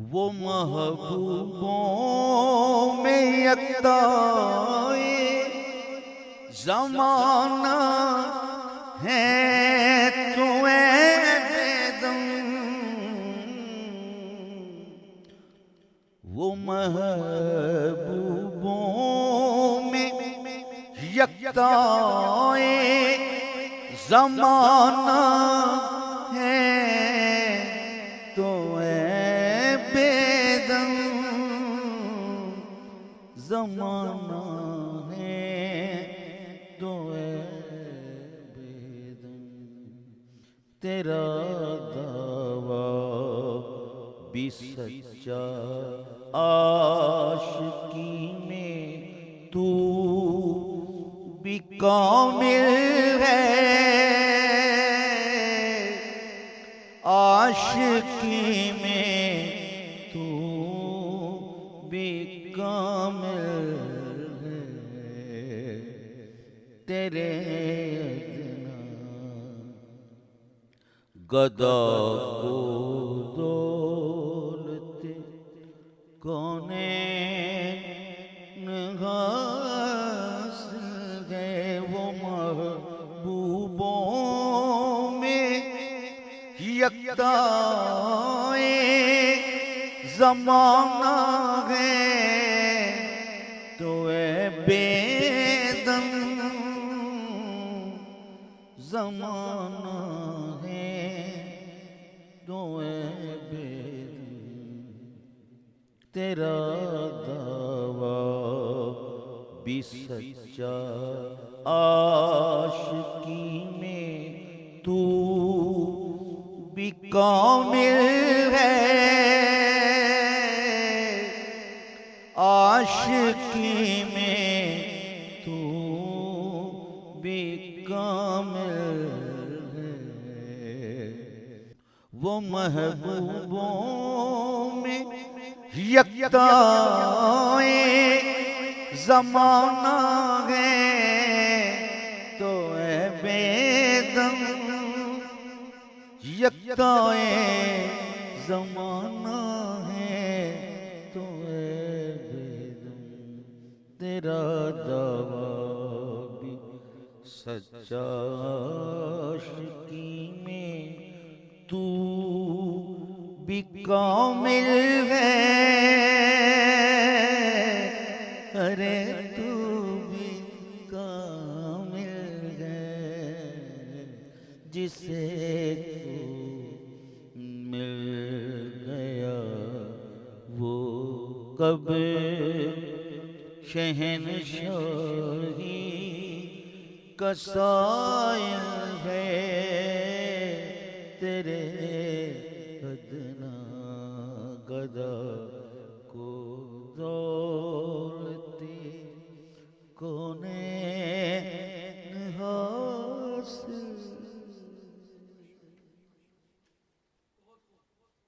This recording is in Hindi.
वो महबूबों में यकताए ज़माना है तू बेदम। वो महबूबों में यकताए ज़माना है तो बेदम। ज़माना है तो बेदम। तेरा दावा भी सच्चा आशिकी में तू भी कामिल है। आशिकी में तू भी कामिल है। तेरे गदा को दौलत कौनैन हासिल है। वो महबूबों में यकताए ज़माना है तो बेदम। ज़माना है तो बेदम। तेरा दावा भी सच्चा आशिकी में तू भी कामिल है। आशिकी में तू भी कामिल है। वो महबूबों में यकताए ज़माना है तो बेदम। यकताए ज़माना है तो बेदम। तेरा दावा भी सच्चा आशिकी में तू भी कामिल है। अरे तू भी कामिल है। जिसे तू मिल गया वो कब शहंशाही का सायल है। तेरे अदना गदा